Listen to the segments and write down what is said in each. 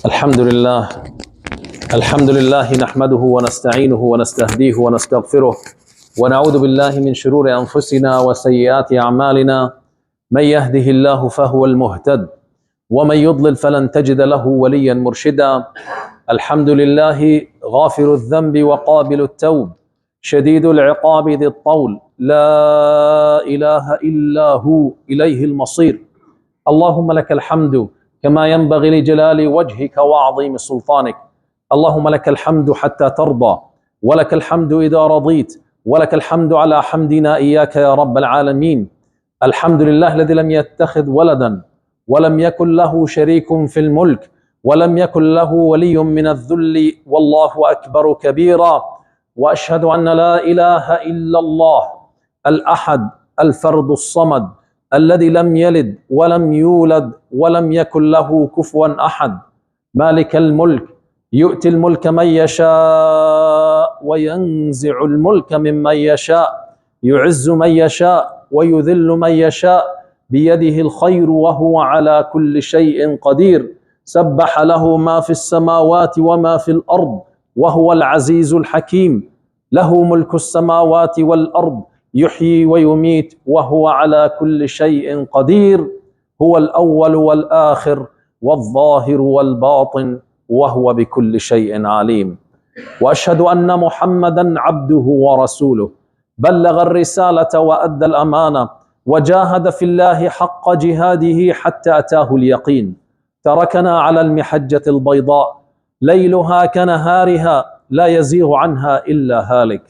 الحمد لله نحمده ونستعينه ونستهديه ونستغفره ونعوذ بالله من شرور أنفسنا وسيئات أعمالنا. من يهده الله فهو المهتد ومن يضلل فلن تجد له وليا مرشدا. الحمد لله غافر الذنب وقابل التوب شديد العقاب ذي الطول لا إله إلا هو إليه المصير. اللهم لك الحمد كما ينبغي لجلال وجهك وعظيم سلطانك. اللهم لك الحمد حتى ترضى، ولك الحمد إذا رضيت، ولك الحمد على حمدنا إياك يا رب العالمين. الحمد لله الذي لم يتخذ ولدا ولم يكن له شريك في الملك ولم يكن له ولي من الذل، والله أكبر كبيرا. وأشهد أن لا إله إلا الله الأحد الفرد الصمد الذي لم يلد ولم يولد ولم يكن له كفوا أحد. مالك الملك يؤتي الملك من يشاء وينزع الملك ممن يشاء، يعز من يشاء ويذل من يشاء، بيده الخير وهو على كل شيء قدير. سبح له ما في السماوات وما في الأرض وهو العزيز الحكيم. له ملك السماوات والأرض يحيي ويميت وهو على كل شيء قدير. هو الأول والآخر والظاهر والباطن وهو بكل شيء عليم. وأشهد أن محمدا عبده ورسوله بلغ الرسالة وأدى الأمانة وجاهد في الله حق جهاده حتى أتاه اليقين. تركنا على المحجة البيضاء ليلها كنهارها لا يزيغ عنها إلا هالك.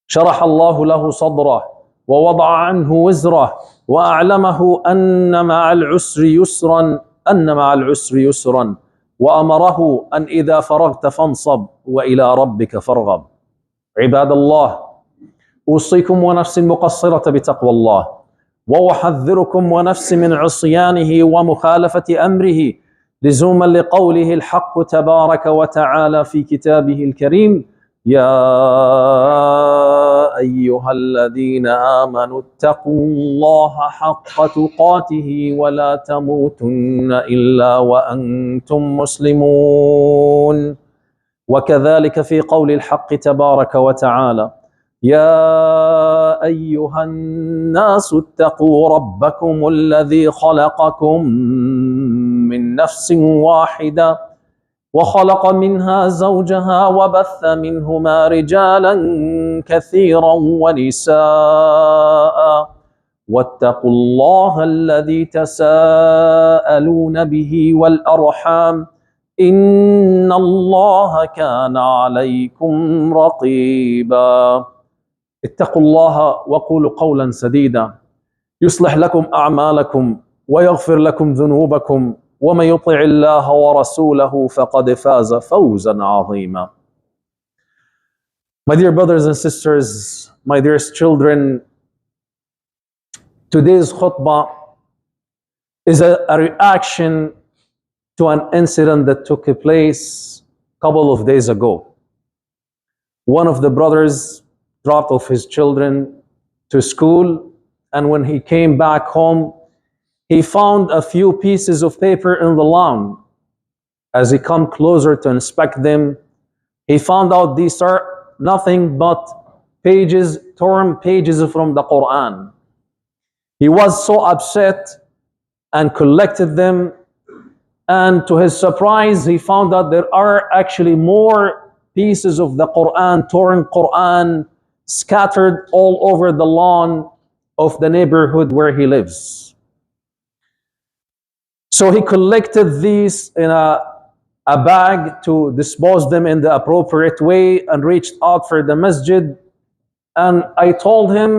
شرح الله له صدره ووضع عنه وزره وأعلمه أن مع العسر يسرا، وأمره أن إذا فرغت فانصب وإلى ربك فارغب. عباد الله، أوصيكم ونفسي المقصرة بتقوى الله، وأحذركم ونفسي من عصيانه ومخالفة أمره، لزوما لقوله الحق تبارك وتعالى في كتابه الكريم: يا أيها الذين آمنوا اتقوا الله حق تقاته ولا تموتن إلا وأنتم مسلمون. وكذلك في قول الحق تبارك وتعالى: يا أيها الناس اتقوا ربكم الذي خلقكم من نفس واحدة وخلق منها زوجها وبث منهما رجالا كثيرا ونساء، واتقوا الله الذي تساءلون به والأرحام إن الله كان عليكم رقيبا. اتقوا الله وقولوا قولا سديدا يصلح لكم أعمالكم ويغفر لكم ذنوبكم، ومن يطع الله ورسوله فقد فاز فوزا عظيما. My dear brothers and sisters, my dearest children, today's khutbah is a reaction to an incident that took place a couple of days ago. One of the brothers dropped off his children to school, and when he came back home, he found a few pieces of paper in the lawn. As he came closer to inspect them, he found out these are nothing but pages, torn pages from the Quran. He was so upset and collected them, and to his surprise, he found out there are actually more pieces of the Quran, torn Quran, scattered all over the lawn of the neighborhood where he lives. So he collected these in a bag to dispose them in the appropriate way and reached out for the masjid. And I told him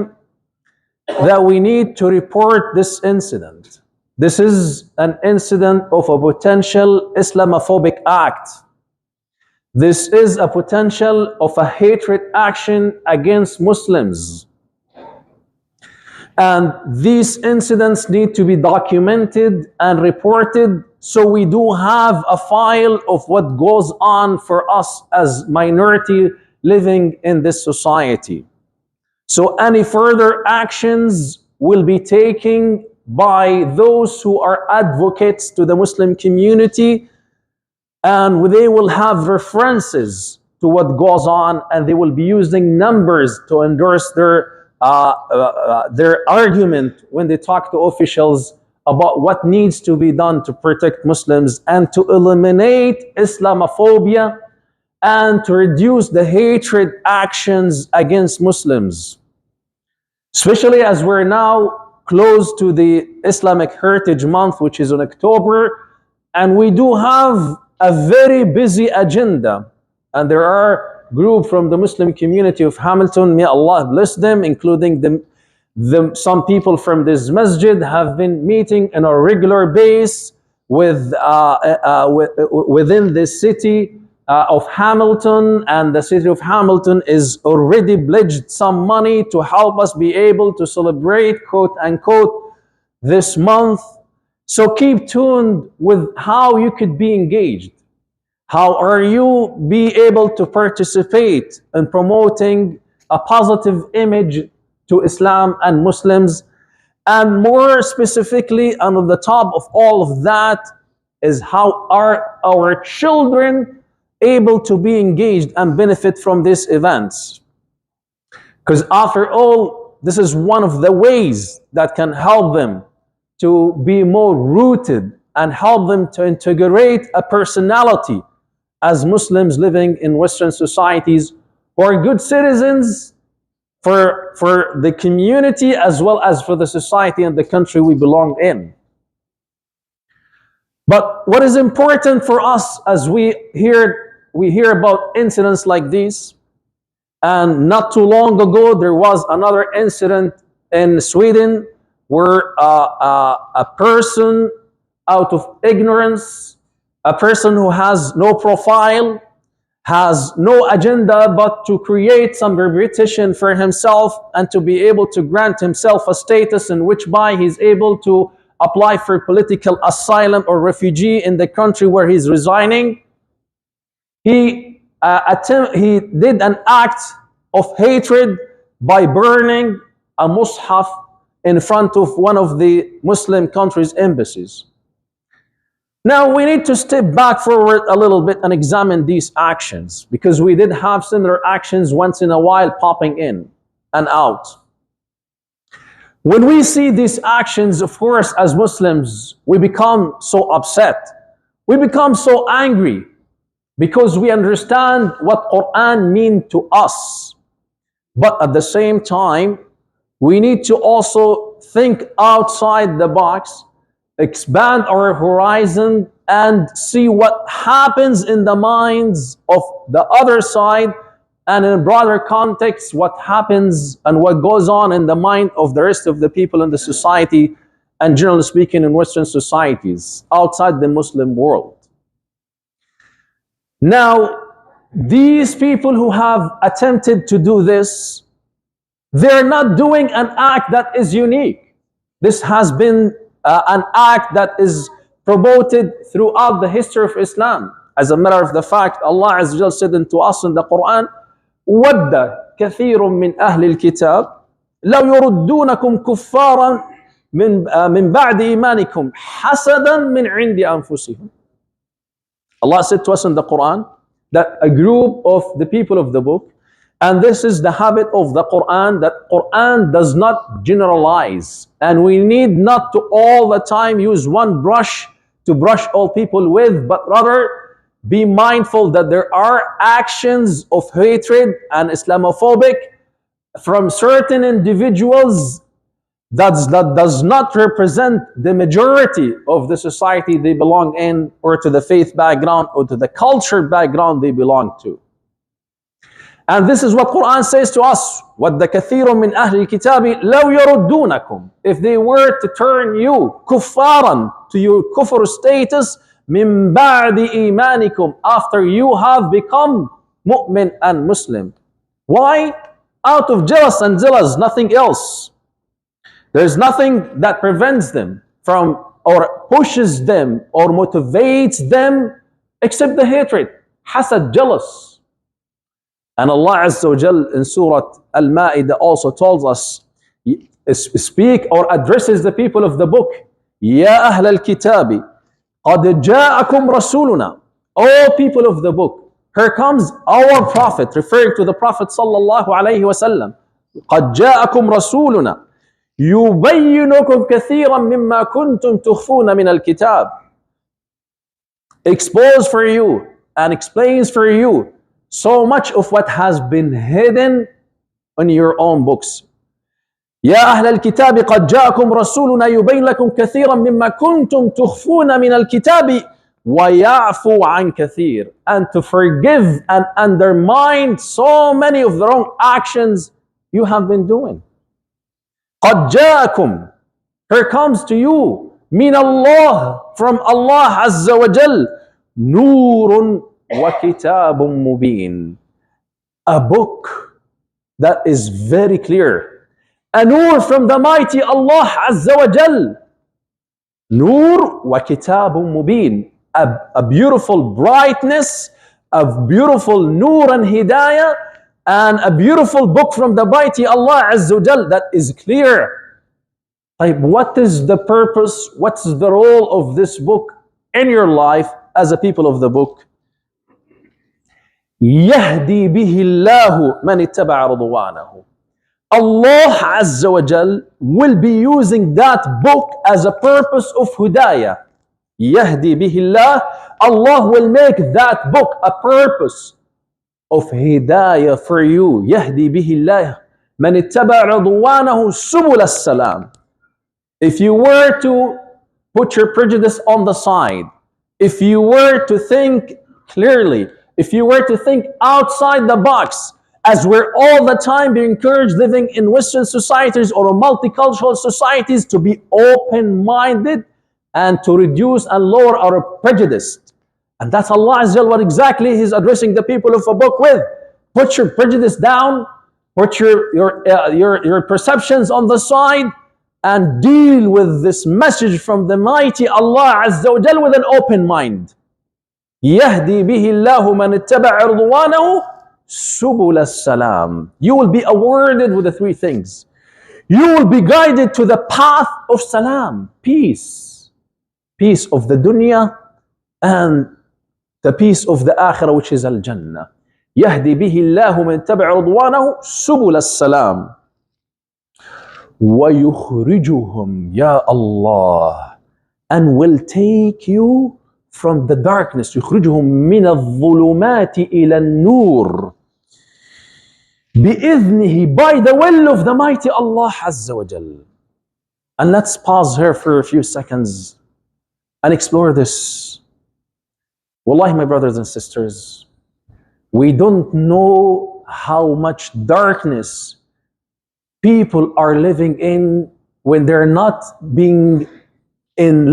that we need to report this incident. This is an incident of a potential Islamophobic act. This is a potential of a hatred action against Muslims. And these incidents need to be documented and reported, so we do have a file of what goes on for us as minority living in this society. So any further actions will be taken by those who are advocates to the Muslim community, and they will have references to what goes on, and they will be using numbers to endorse their argument when they talk to officials about what needs to be done to protect Muslims and to eliminate Islamophobia and to reduce the hatred actions against Muslims. Especially as we're now close to the Islamic Heritage Month, which is in October, and we do have a very busy agenda. And there are groups from the Muslim community of Hamilton, may Allah bless them, including some people from this masjid have been meeting on a regular basis within the city of Hamilton, and the city of Hamilton is already pledged some money to help us be able to celebrate, quote unquote, this month. So keep tuned with how you could be engaged. How are you be able to participate in promoting a positive image to Islam and Muslims? And more specifically, on the top of all of that, is how are our children able to be engaged and benefit from these events? Because after all, this is one of the ways that can help them to be more rooted and help them to integrate a personality as Muslims living in Western societies who are good citizens for the community as well as for the society and the country we belong in. But what is important for us as we hear about incidents like these, and not too long ago there was another incident in Sweden where a person out of ignorance, a person who has no profile, has no agenda but to create some reputation for himself and to be able to grant himself a status in which by he's able to apply for political asylum or refugee in the country where he's resigning. He did an act of hatred by burning a mushaf in front of one of the Muslim countries' embassies. Now we need to step back forward a little bit and examine these actions, because we did have similar actions once in a while popping in and out. When we see these actions, of course, as Muslims, we become so upset. We become so angry because we understand what Quran means to us. But at the same time, we need to also think outside the box, expand our horizon, and see what happens in the minds of the other side, and in a broader context, what happens and what goes on in the mind of the rest of the people in the society, and generally speaking in Western societies outside the Muslim world. Now, these people who have attempted to do this, they're not doing an act that is unique. This has been an act that is promoted throughout the history of Islam. As a matter of the fact, Allah Azza wa Jalla said to us in the Quran, وَدَّ كَثِيرٌ مِّنْ أَهْلِ الْكِتَابِ لَوْ يُرُدُّونَكُمْ كُفَّارًا مِّن بَعْدِ إِيمَانِكُمْ حَسَدًا مِّنْ عِنْدِ أَنفُسِهِمْ. Allah said to us in the Quran that a group of the people of the book, and this is the habit of the Quran, that Quran does not generalize, and we need not to all the time use one brush to brush all people with, but rather be mindful that there are actions of hatred and Islamophobic from certain individuals that does not represent the majority of the society they belong in, or to the faith background, or to the culture background they belong to. And this is what Quran says to us, وَدَّ كَثِيرٌ مِّنْ أَهْلِ الْكِتَابِ لَوْ يَرُدُّونَكُمْ. If they were to turn you كُفَّارًا, to your kufr status, مِّن بَعْدِ إِيمَانِكُمْ, after you have become mu'min and Muslim. Why? Out of jealous and zealous, nothing else. There's nothing that prevents them from, or pushes them, or motivates them, except the hatred, hasad, jealous. And Allah Azza wa Jal in Surah Al-Ma'idah also tells us, speak or addresses the people of the book. يا أهل الكتاب قد جاءكم رسولنا. All people of the book. Here comes our prophet, referring to the Prophet sallallahu alayhi wa sallam. قد جاءكم رسولنا يبينكم كثيرا مما كنتم تخفون من الكتاب. Expose for you and explains for you so much of what has been hidden in your own books. يا أهل الكتاب قد جاءكم رسولنا يبين لكم كثيرا مما كنتم تخفون من الكتاب ويعفو عن كثير. And to forgive and undermine so many of the wrong actions you have been doing. قد جاءكم. Here comes to you من الله, from Allah عز وجل, نور وكتاب مبين. A book that is very clear. A nur from the mighty Allah Azza wa Jal. Nur wa kitabun mubin. A beautiful brightness, a beautiful nur and hidayah, and a beautiful book from the mighty Allah Azza wa Jal that is clear. Like, what is the purpose? What's the role of this book in your life as a people of the book? يهدي به الله من اتبع رضوانه. Allah Azza wa Jal will be using that book as a purpose of hidayah. يهدي به الله. Allah will make that book a purpose of hidayah for you. يهدي به الله من اتبع رضوانه سبل السلام. If you were to put your prejudice on the side, if you were to think clearly, if you were to think outside the box, as we're all the time being encouraged living in Western societies or multicultural societies to be open-minded and to reduce and lower our prejudice. And that's Allah Azza wa Jalla what exactly He's addressing the people of a book with. Put your prejudice down, put your perceptions on the side, and deal with this message from the mighty Allah Azza wa Jalla with an open mind. يهدي به الله من اتبع رضوانه سبل السلام. You will be awarded with the three things. You will be guided to the path of salam, peace. Peace of the dunya and the peace of the akhirah, which is al-jannah. يهدي به الله من اتبع رضوانه سبل السلام. ويخرجهم يا الله, and will take you from the darkness. يخرجهم من الظلمات إلى النور بإذنه, by the will of the mighty Allah Azza wa Jal. And let's pause here for a few seconds and explore this. Wallahi, my brothers and sisters, we don't know how much darkness people are living in when they're not living in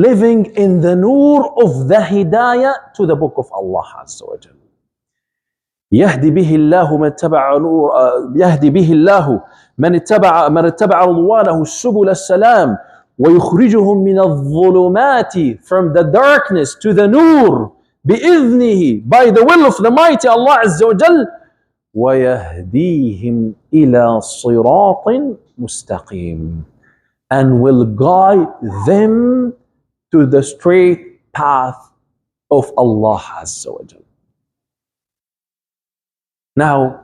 the nur of the hidayah to the book of Allah Azza wa Jal. يهدي به الله من اتبع نور يهدي به الله من اتبع رضوانه سبل السلام ويخرجهم من الظلمات, from the darkness to the nur بإذنه, by the will of the mighty Allah Azza wa Jal, ويهديهم إلى صراط مستقيم, and will guide them to the straight path of Allah Azza wa Jal. Now,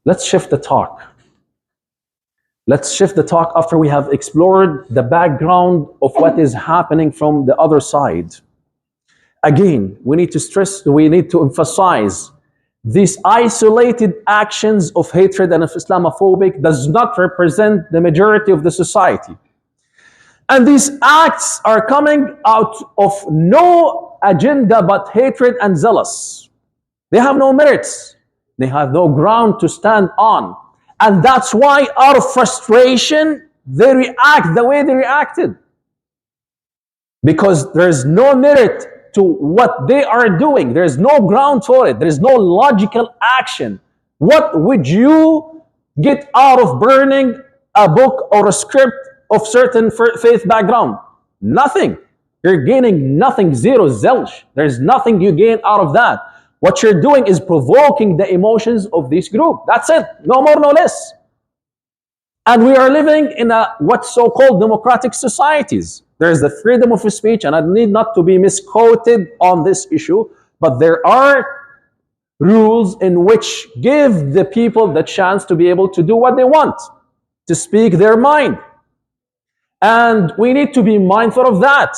let's shift the talk. Let's shift the talk after we have explored the background of what is happening from the other side. Again, we need to stress, we need to emphasize, these isolated actions of hatred and of Islamophobic does not represent the majority of the society. And these acts are coming out of no agenda but hatred and zealous. They have no merits. They have no ground to stand on. And that's why, out of frustration, they react the way they reacted. Because there's no merit to what they are doing. There's no ground for it. There's no logical action. What would you get out of burning a book or a script of certain faith background? Nothing. You're gaining nothing. Zero, zilch. There's nothing you gain out of that. What you're doing is provoking the emotions of this group. That's it. No more, no less. And we are living in a what's so-called democratic societies. There is the freedom of speech, and I need not to be misquoted on this issue, but there are rules in which give the people the chance to be able to do what they want, to speak their mind. And we need to be mindful of that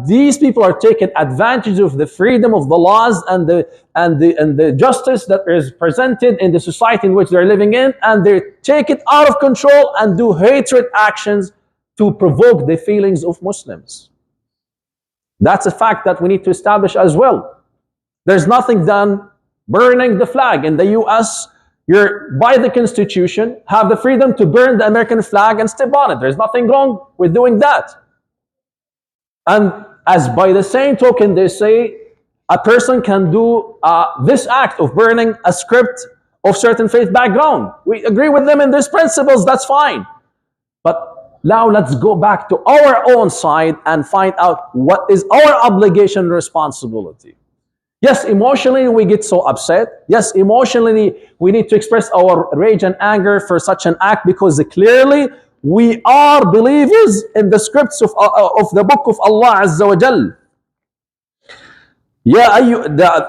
these people are taking advantage of the freedom of the laws and the justice that is presented in the society in which they're living in, and they take it out of control and do hatred actions to provoke the feelings of Muslims. That's a fact that we need to establish as well. There's nothing done burning the flag. In the US, you're, by the Constitution, have the freedom to burn the American flag and step on it. There's nothing wrong with doing that. And as by the same token, they say a person can do this act of burning a script of certain faith background. We agree with them in these principles, that's fine. But now let's go back to our own side and find out what is our obligation and responsibility. Yes, emotionally we get so upset. Yes, emotionally we need to express our rage and anger for such an act, because clearly we are believers in the scripts of the book of Allah Azza wa Jal.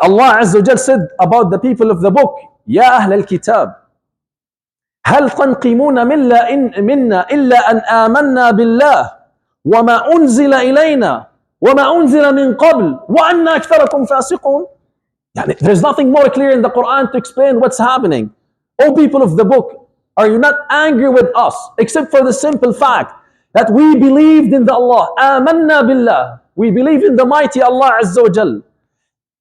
Allah Azza wa Jal said about the people of the book, Ya Ahl al-Kitab, هل تنقمون منا إلا أن آمنا بالله وما أنزل إلينا وَمَا أُنزِلَ مِن قَبْلِ وَأَنَّا أَكْثَرَكُمْ فَاسِقُونَ. There's nothing more clear in the Quran to explain what's happening. O people of the book, are you not angry with us, except for the simple fact that we believed in the Allah, آمَنَّا بِاللَّهِ, we believe in the mighty Allah Azza wa Jal,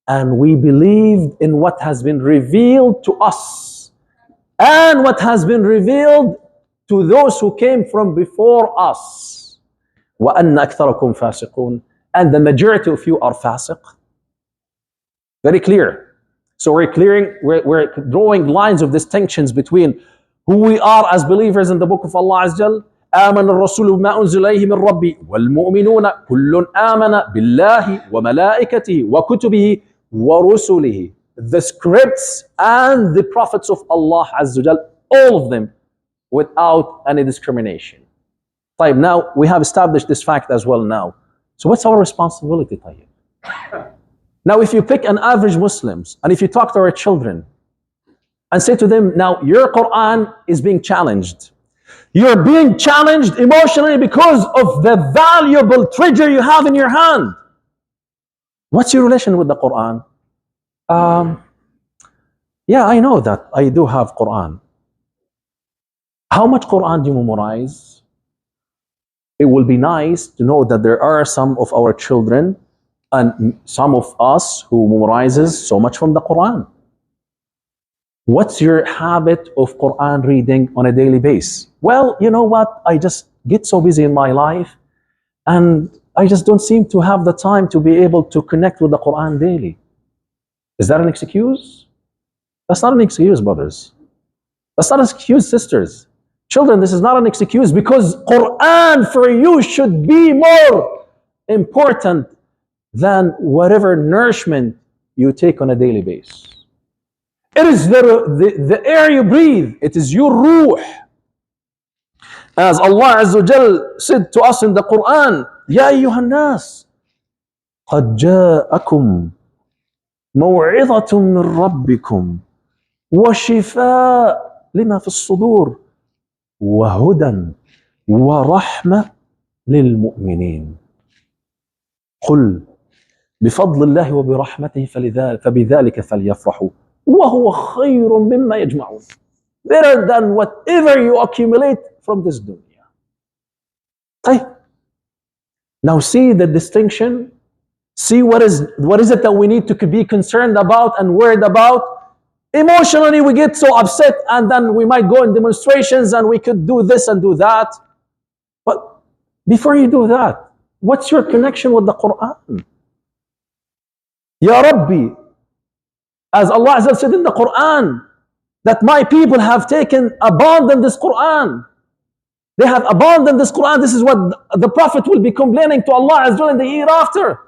and we believed in what has been revealed to us and what has been revealed to those who came from before us. وَأَنَّا أَكْثَرَكُمْ فَاسِقُونَ. And the majority of you are fasiq. Very clear. So we're drawing lines of distinctions between who we are as believers in the book of Allah Azza wa Jal. آمن الرسول بما أنزل إليه من ربي والمؤمنون كل آمن بالله وملائكته وكتبه ورسله. The scripts and the prophets of Allah Azza wa Jal, all of them, without any discrimination. طيب, now we have established this fact as well now. So what's our responsibility, طيب? Now if you pick an average Muslims and if you talk to our children and say to them, now your Quran is being challenged. You're being challenged emotionally because of the valuable treasure you have in your hand. What's your relation with the Quran? Yeah, I know that I do have Quran. How much Quran do you memorize? It will be nice to know that there are some of our children and some of us who memorizes so much from the Quran. What's your habit of Quran reading on a daily basis? Well, you know what? I just get so busy in my life and I just don't seem to have the time to be able to connect with the Quran daily. Is that an excuse? That's not an excuse, brothers. That's not an excuse, sisters. Children, this is not an excuse, because Quran for you should be more important than whatever nourishment you take on a daily basis. It is the air you breathe. It is your ruh. As Allah Azza wa Jal said to us in the Quran, Ya ayyuhan nas, قد جاءكم موعظة من ربكم وشفاء لما في الصدور وهدى ورحمة للمؤمنين قل بفضل الله وبرحمته فبذلك فليفرحوا وهو خير مما يجمعون. Better than whatever you accumulate from this dunya. طيب. Now see the distinction. See what is it that we need to be concerned about and worried about. Emotionally, we get so upset and then we might go in demonstrations and we could do this and do that. But before you do that, what's your connection with the Quran? Ya Rabbi, as Allah Azza said in the Quran, that my people have abandoned this Quran. They have abandoned this Quran. This is what the Prophet will be complaining to Allah Azza in the hereafter.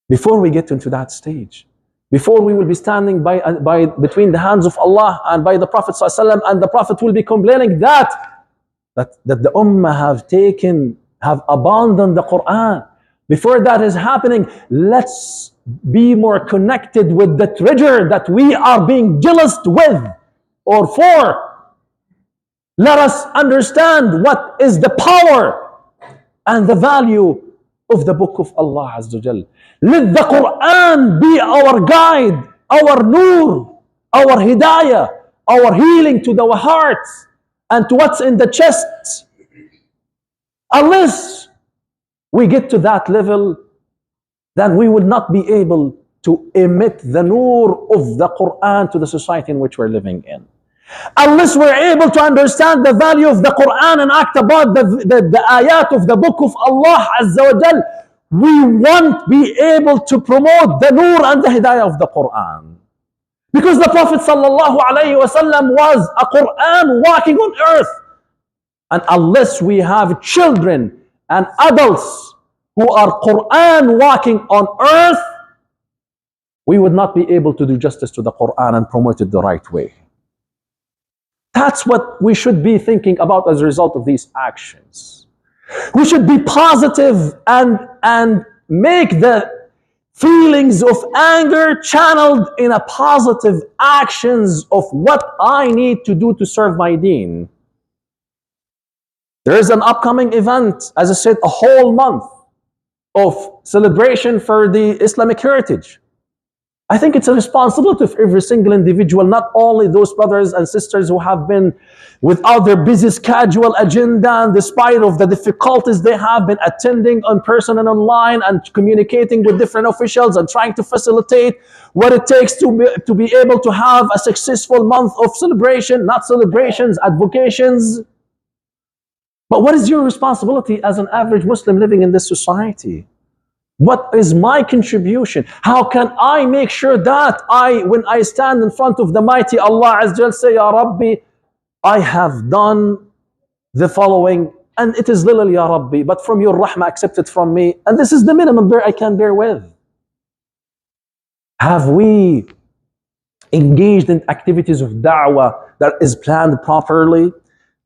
Before we get into that stage, before we will be standing between the hands of Allah and by the Prophet ﷺ, and the Prophet will be complaining that the Ummah have abandoned the Quran. Before that is happening, let's be more connected with the treasure that we are being jealous with or for. Let us understand what is the power and the value of the book of Allah Azza wa Jal. Let the Quran be our guide, our nur, our hidayah, our healing to our hearts and to what's in the chest. Unless we get to that level, then we will not be able to emit the nur of the Quran to the society in which we're living in. Unless we're able to understand the value of the Quran and act about the ayat of the book of Allah Azza wa Jal, we won't be able to promote the nur and the hidayah of the Quran. Because the Prophet sallallahu alayhi wasallam was a Quran walking on earth. And unless we have children and adults who are Quran walking on earth, we would not be able to do justice to the Quran and promote it the right way. That's what we should be thinking about as a result of these actions. We should be positive and make the feelings of anger channeled in a positive actions of what I need to do to serve my deen. There is an upcoming event, as I said, a whole month of celebration for the Islamic heritage. I think it's a responsibility of every single individual, not only those brothers and sisters who have been without their busy schedule agenda, and despite of the difficulties they have been attending in person and online and communicating with different officials and trying to facilitate what it takes to be able to have a successful month of celebration, not celebrations, advocations. But what is your responsibility as an average Muslim living in this society? What is my contribution? How can I make sure that when I stand in front of the mighty Allah Azza wa Jal, say, Ya Rabbi, I have done the following, and it is little, Ya Rabbi, but from your rahmah, accept it from me, and this is the minimum I can bear with. Have we engaged in activities of da'wah that is planned properly?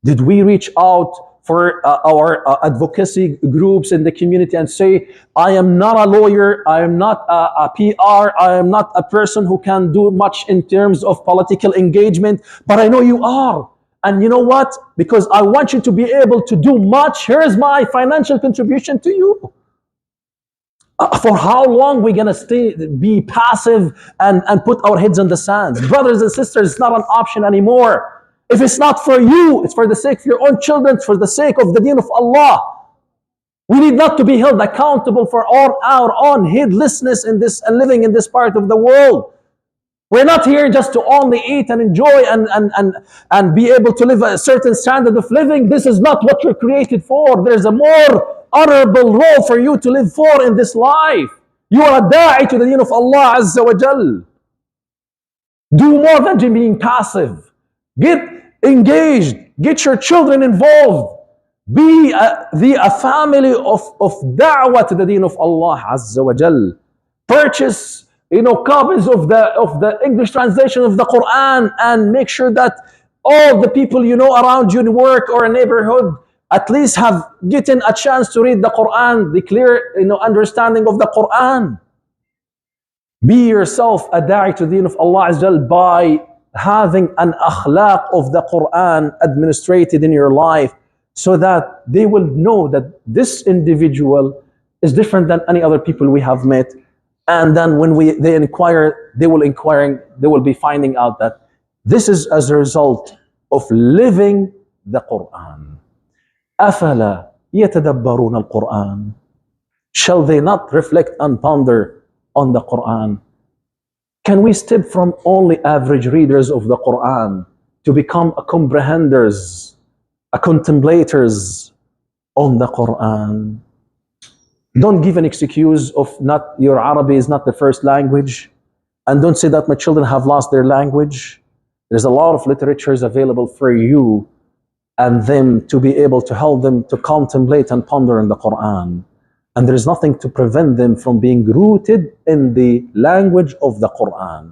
Did we reach out for our advocacy groups in the community and say, I am not a lawyer, I am not a PR, I am not a person who can do much in terms of political engagement, but I know you are. And you know what? Because I want you to be able to do much, here's my financial contribution to you. For how long are we going to be passive and put our heads in the sand? Brothers and sisters, it's not an option anymore. If it's not for you, it's for the sake of your own children, it's for the sake of the deen of Allah. We need not to be held accountable for our own heedlessness in this and living in this part of the world. We're not here just to only eat and enjoy and be able to live a certain standard of living. This is not what you're created for. There's a more honorable role for you to live for in this life. You are a da'i to the deen of Allah Azza wa Jal. Do more than just being passive. Get engaged. Get your children involved. Be a family of da'wah to the deen of Allah Azza wa Jal. Purchase copies of the English translation of the Quran and make sure that all the people around you in work or a neighborhood at least have gotten a chance to read the Quran, the clear understanding of the Quran. Be yourself a da'i to the deen of Allah Azza wa Jal by having an akhlaq of the Quran administrated in your life, so that they will know that this individual is different than any other people we have met. And then when they inquire, they will be finding out that this is as a result of living the Quran. أَفَلَا يَتَدَبَّرُونَ الْقُرْآنَ. Shall they not reflect and ponder on the Quran? Can we step from only average readers of the Quran to become a comprehenders, a contemplators on the Quran? Don't give an excuse of not your Arabic is not the first language, and don't say that my children have lost their language. There's a lot of literatures available for you and them to be able to help them to contemplate and ponder in the Quran. And there is nothing to prevent them from being rooted in the language of the Quran.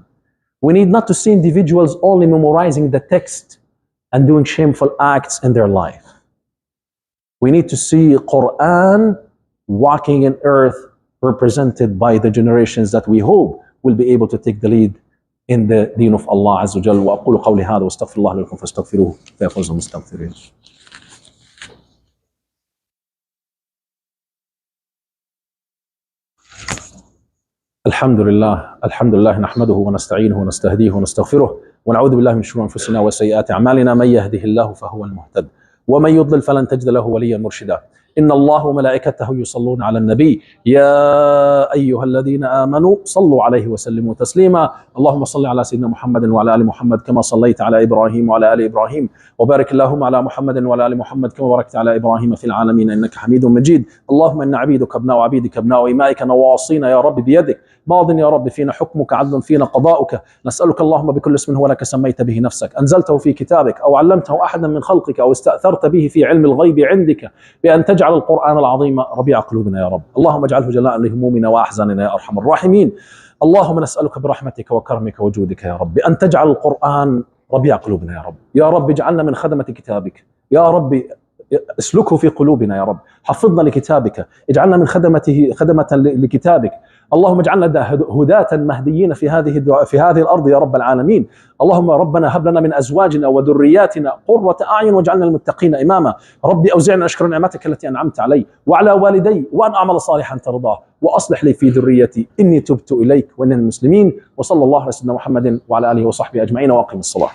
We need not to see individuals only memorizing the text and doing shameful acts in their life. We need to see Quran walking in earth, represented by the generations that we hope will be able to take the lead in the deen of Allah Azza wa Jal. وأقول قولي هذا واستغفر الله لكم فاستغفروه فيفوز المستغفرين. الحمد لله نحمده ونستعينه ونستهديه ونستغفره ونعوذ بالله من شرور أنفسنا وسيئات أعمالنا. من يهده الله فهو المهتد ومن يضلل فلن تجد له وليا مرشدا. إن الله وملائكته يصلون على النبي يا أيها الذين آمنوا صلوا عليه وسلموا تسليما. اللهم صل على سيدنا محمد وعلى آل محمد كما صليت على إبراهيم وعلى آل إبراهيم، وبارك اللهم على محمد وعلى آل محمد كما باركت على إبراهيم في العالمين إنك حميد مجيد. اللهم إن عبيدك أبناء عبيدك أبناء إمائك نواصينا يا رب بيدك، ماض يا رب فينا حكمك، عدل فينا قضاؤك. نسألك اللهم بكل اسم هو لك سميت به نفسك، أنزلته في كتابك أو علمته أحدا من خلقك أو استأثرت به في علم الغيب عندك، بأن تجعل القرآن العظيم ربيع قلوبنا يا رب. اللهم اجعله جلاء لهمومنا وأحزاننا يا أرحم الراحمين. اللهم نسألك برحمتك وكرمك وجودك يا رب أن تجعل القرآن ربيع قلوبنا يا رب. يا رب اجعلنا من خدمة كتابك، يا رب اسلكه في قلوبنا يا رب. حفظنا لكتابك، اجعلنا من خدمة لكتابك. اللهم اجعلنا هداة مهديين في هذه الأرض يا رب العالمين. اللهم ربنا هب لنا من أزواجنا وذرياتنا قرة أعين واجعلنا للمتقين إماما. ربي أوزعني أشكر نعمتك التي أنعمت علي وعلى والدي وأن أعمل صالحا ترضاه وأصلح لي في ذريتي إني تبت إليك وإني من المسلمين. وصلى الله على سيدنا محمد وعلى آله وصحبه أجمعين وأقم الصلاة.